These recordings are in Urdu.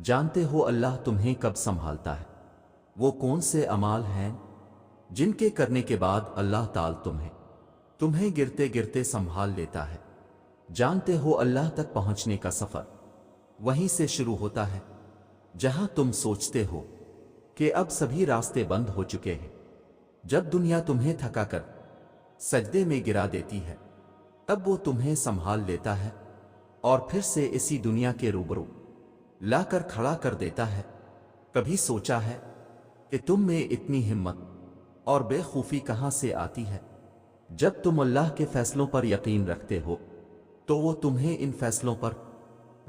جانتے ہو اللہ تمہیں کب سنبھالتا ہے؟ وہ کون سے اعمال ہیں جن کے کرنے کے بعد اللہ تعالی تمہیں گرتے گرتے سنبھال لیتا ہے؟ جانتے ہو اللہ تک پہنچنے کا سفر وہیں سے شروع ہوتا ہے جہاں تم سوچتے ہو کہ اب سبھی راستے بند ہو چکے ہیں۔ جب دنیا تمہیں تھکا کر سجدے میں گرا دیتی ہے تب وہ تمہیں سنبھال لیتا ہے اور پھر سے اسی دنیا کے روبرو لا کر کھڑا کر دیتا ہے۔ کبھی سوچا ہے کہ تم میں اتنی ہمت اور بے خوفی کہاں سے آتی ہے؟ جب تم اللہ کے فیصلوں پر یقین رکھتے ہو تو وہ تمہیں ان فیصلوں پر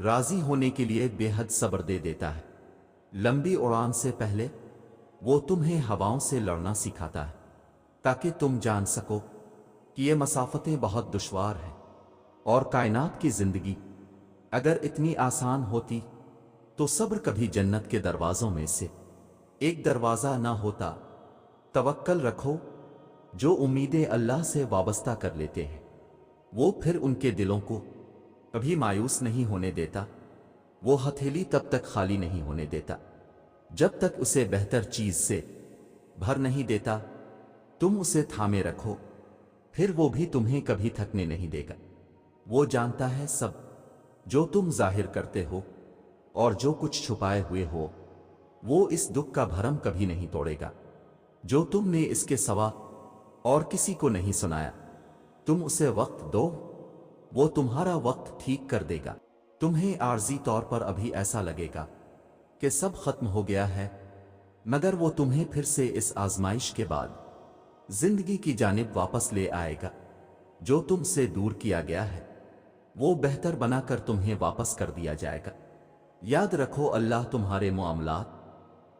راضی ہونے کے لیے بے حد صبر دے دیتا ہے۔ لمبی اڑان سے پہلے وہ تمہیں ہواؤں سے لڑنا سکھاتا ہے تاکہ تم جان سکو کہ یہ مسافتیں بہت دشوار ہیں اور کائنات کی زندگی اگر اتنی آسان ہوتی تو صبر کبھی جنت کے دروازوں میں سے ایک دروازہ نہ ہوتا۔ توکل رکھو، جو امیدیں اللہ سے وابستہ کر لیتے ہیں وہ پھر ان کے دلوں کو کبھی مایوس نہیں ہونے دیتا۔ وہ ہتھیلی تب تک خالی نہیں ہونے دیتا جب تک اسے بہتر چیز سے بھر نہیں دیتا۔ تم اسے تھامے رکھو، پھر وہ بھی تمہیں کبھی تھکنے نہیں دے گا۔ وہ جانتا ہے سب جو تم ظاہر کرتے ہو اور جو کچھ چھپائے ہوئے ہو، وہ اس دکھ کا بھرم کبھی نہیں توڑے گا جو تم نے اس کے سوا اور کسی کو نہیں سنایا۔ تم اسے وقت دو، وہ تمہارا وقت ٹھیک کر دے گا۔ تمہیں عارضی طور پر ابھی ایسا لگے گا کہ سب ختم ہو گیا ہے، مگر وہ تمہیں پھر سے اس آزمائش کے بعد زندگی کی جانب واپس لے آئے گا۔ جو تم سے دور کیا گیا ہے وہ بہتر بنا کر تمہیں واپس کر دیا جائے گا۔ یاد رکھو اللہ تمہارے معاملات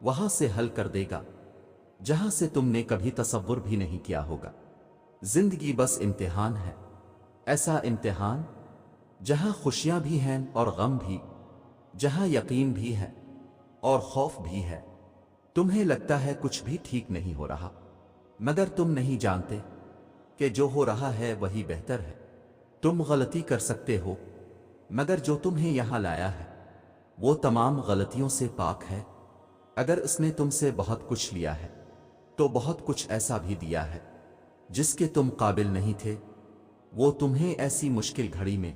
وہاں سے حل کر دے گا جہاں سے تم نے کبھی تصور بھی نہیں کیا ہوگا۔ زندگی بس امتحان ہے، ایسا امتحان جہاں خوشیاں بھی ہیں اور غم بھی، جہاں یقین بھی ہے اور خوف بھی ہے۔ تمہیں لگتا ہے کچھ بھی ٹھیک نہیں ہو رہا، مگر تم نہیں جانتے کہ جو ہو رہا ہے وہی بہتر ہے۔ تم غلطی کر سکتے ہو، مگر جو تمہیں یہاں لایا ہے وہ تمام غلطیوں سے پاک ہے۔ اگر اس نے تم سے بہت کچھ لیا ہے تو بہت کچھ ایسا بھی دیا ہے جس کے تم قابل نہیں تھے۔ وہ تمہیں ایسی مشکل گھڑی میں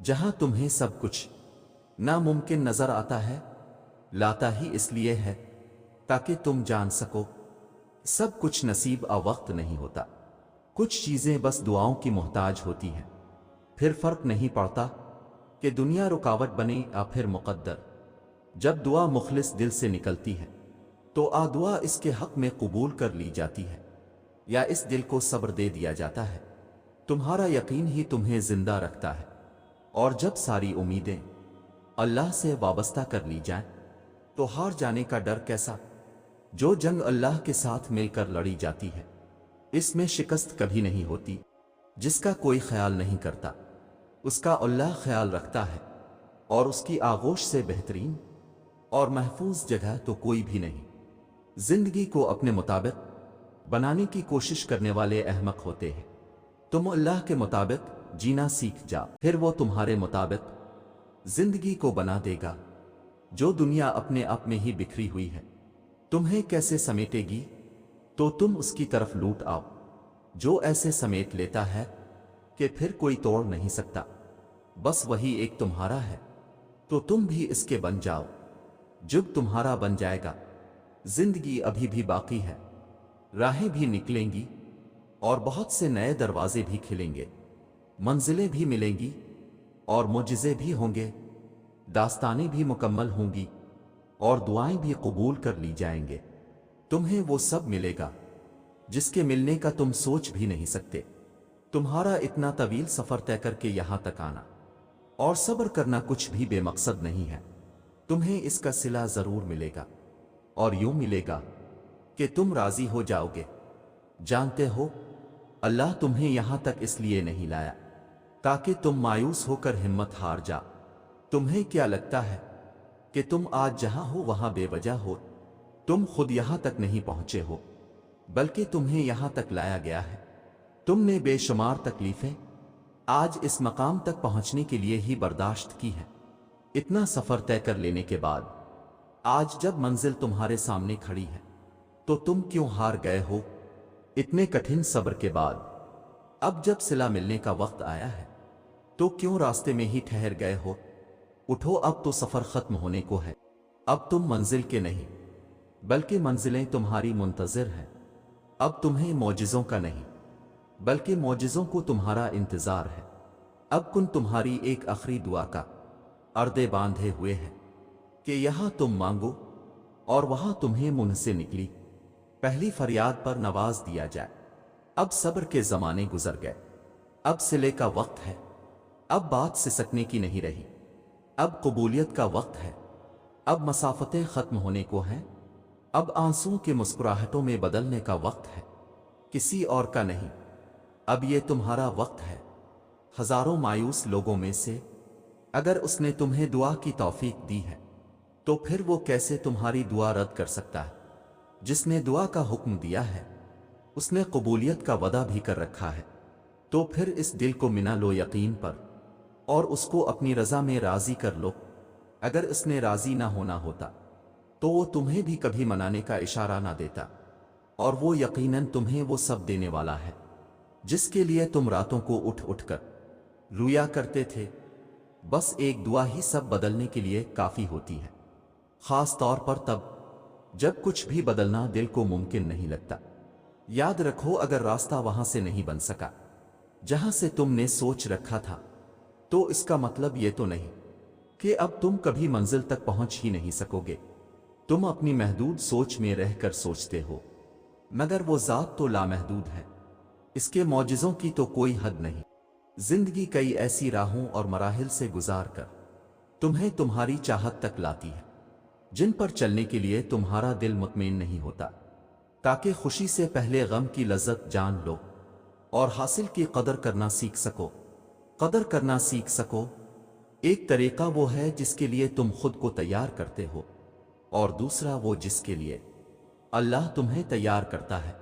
جہاں تمہیں سب کچھ ناممکن نظر آتا ہے لاتا ہی اس لیے ہے تاکہ تم جان سکو سب کچھ نصیب وقت نہیں ہوتا۔ کچھ چیزیں بس دعاؤں کی محتاج ہوتی ہیں، پھر فرق نہیں پڑتا کہ دنیا رکاوٹ بنے یا پھر مقدر۔ جب دعا مخلص دل سے نکلتی ہے تو دعا اس کے حق میں قبول کر لی جاتی ہے یا اس دل کو صبر دے دیا جاتا ہے۔ تمہارا یقین ہی تمہیں زندہ رکھتا ہے، اور جب ساری امیدیں اللہ سے وابستہ کر لی جائیں تو ہار جانے کا ڈر کیسا؟ جو جنگ اللہ کے ساتھ مل کر لڑی جاتی ہے اس میں شکست کبھی نہیں ہوتی۔ جس کا کوئی خیال نہیں کرتا اس کا اللہ خیال رکھتا ہے، اور اس کی آغوش سے بہترین اور محفوظ جگہ تو کوئی بھی نہیں۔ زندگی کو اپنے مطابق بنانے کی کوشش کرنے والے احمق ہوتے ہیں۔ تم اللہ کے مطابق جینا سیکھ جا، پھر وہ تمہارے مطابق زندگی کو بنا دے گا۔ جو دنیا اپنے آپ میں ہی بکھری ہوئی ہے تمہیں کیسے سمیٹے گی تو تم اس کی طرف لوٹ آؤ۔ جو ایسے سمیٹ لیتا ہے کہ پھر کوئی توڑ نہیں سکتا، بس وہی ایک تمہارا ہے تو تم بھی اس کے بن جاؤ۔ جب تمہارا بن جائے گا زندگی ابھی بھی باقی ہے، راہیں بھی نکلیں گی اور بہت سے نئے دروازے بھی کھلیں گے، منزلیں بھی ملیں گی اور معجزے بھی ہوں گے، داستانیں بھی مکمل ہوں گی اور دعائیں بھی قبول کر لی جائیں گے۔ تمہیں وہ سب ملے گا جس کے ملنے کا تم سوچ بھی نہیں سکتے۔ تمہارا اتنا طویل سفر طے کر کے یہاں تک آنا اور صبر کرنا کچھ بھی بے مقصد نہیں ہے۔ تمہیں اس کا صلہ ضرور ملے گا، اور یوں ملے گا کہ تم راضی ہو جاؤ گے۔ جانتے ہو اللہ تمہیں یہاں تک اس لیے نہیں لایا تاکہ تم مایوس ہو کر ہمت ہار جا۔ تمہیں کیا لگتا ہے کہ تم آج جہاں ہو وہاں بے وجہ ہو؟ تم خود یہاں تک نہیں پہنچے ہو، بلکہ تمہیں یہاں تک لایا گیا ہے۔ تم نے بے شمار تکلیفیں آج اس مقام تک پہنچنے کے لیے ہی برداشت کی ہیں۔ اتنا سفر طے کر لینے کے بعد آج جب منزل تمہارے سامنے کھڑی ہے تو تم کیوں ہار گئے ہو؟ اتنے کٹھن صبر کے بعد اب جب صلہ ملنے کا وقت آیا ہے تو کیوں راستے میں ہی ٹھہر گئے ہو؟ اٹھو، اب تو سفر ختم ہونے کو ہے۔ اب تم منزل کے نہیں بلکہ منزلیں تمہاری منتظر ہیں۔ اب تمہیں معجزوں کا نہیں بلکہ معجزوں کو تمہارا انتظار ہے۔ اب کن تمہاری ایک آخری دعا کا اردے باندھے ہوئے ہے کہ یہاں تم مانگو اور وہاں تمہیں منہ سے نکلی پہلی فریاد پر نواز دیا جائے۔ اب صبر کے زمانے گزر گئے، اب صلے کا وقت ہے، اب بات سسکنے کی نہیں رہی، اب قبولیت کا وقت ہے، اب مسافتیں ختم ہونے کو ہیں، اب آنسوں کے مسکراہٹوں میں بدلنے کا وقت ہے، کسی اور کا نہیں۔ اب یہ تمہارا وقت ہے۔ ہزاروں مایوس لوگوں میں سے اگر اس نے تمہیں دعا کی توفیق دی ہے تو پھر وہ کیسے تمہاری دعا رد کر سکتا ہے؟ جس نے دعا کا حکم دیا ہے اس نے قبولیت کا وعدہ بھی کر رکھا ہے، تو پھر اس دل کو منا لو یقین پر اور اس کو اپنی رضا میں راضی کر لو۔ اگر اس نے راضی نہ ہونا ہوتا تو وہ تمہیں بھی کبھی منانے کا اشارہ نہ دیتا، اور وہ یقیناً تمہیں وہ سب دینے والا ہے جس کے لیے تم راتوں کو اٹھ اٹھ کر رویا کرتے تھے۔ بس ایک دعا ہی سب بدلنے کے لیے کافی ہوتی ہے، خاص طور پر تب جب کچھ بھی بدلنا دل کو ممکن نہیں لگتا۔ یاد رکھو، اگر راستہ وہاں سے نہیں بن سکا جہاں سے تم نے سوچ رکھا تھا تو اس کا مطلب یہ تو نہیں کہ اب تم کبھی منزل تک پہنچ ہی نہیں سکو گے۔ تم اپنی محدود سوچ میں رہ کر سوچتے ہو، مگر وہ ذات تو لامحدود ہے، اس کے معجزوں کی تو کوئی حد نہیں۔ زندگی کئی ایسی راہوں اور مراحل سے گزار کر تمہیں تمہاری چاہت تک لاتی ہے جن پر چلنے کے لیے تمہارا دل مطمئن نہیں ہوتا، تاکہ خوشی سے پہلے غم کی لذت جان لو اور حاصل کی قدر کرنا سیکھ سکو۔ قدر کرنا سیکھ سکو۔ ایک طریقہ وہ ہے جس کے لیے تم خود کو تیار کرتے ہو، اور دوسرا وہ جس کے لیے اللہ تمہیں تیار کرتا ہے،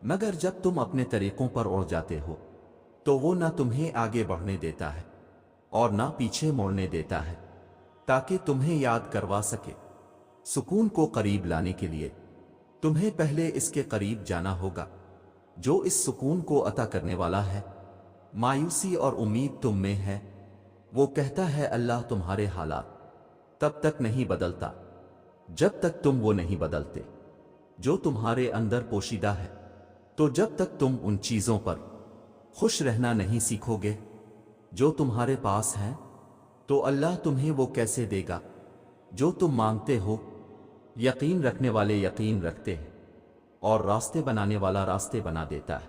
مگر جب تم اپنے طریقوں پر اڑ جاتے ہو تو وہ نہ تمہیں آگے بڑھنے دیتا ہے اور نہ پیچھے موڑنے دیتا ہے، تاکہ تمہیں یاد کروا سکے۔ سکون کو قریب لانے کے لیے تمہیں پہلے اس کے قریب جانا ہوگا جو اس سکون کو عطا کرنے والا ہے۔ مایوسی اور امید تم میں ہے، وہ کہتا ہے اللہ تمہارے حالات تب تک نہیں بدلتا جب تک تم وہ نہیں بدلتے جو تمہارے اندر پوشیدہ ہے۔ تو جب تک تم ان چیزوں پر خوش رہنا نہیں سیکھو گے جو تمہارے پاس ہیں تو اللہ تمہیں وہ کیسے دے گا جو تم مانگتے ہو؟ یقین رکھنے والے یقین رکھتے ہیں اور راستے بنانے والا راستے بنا دیتا ہے۔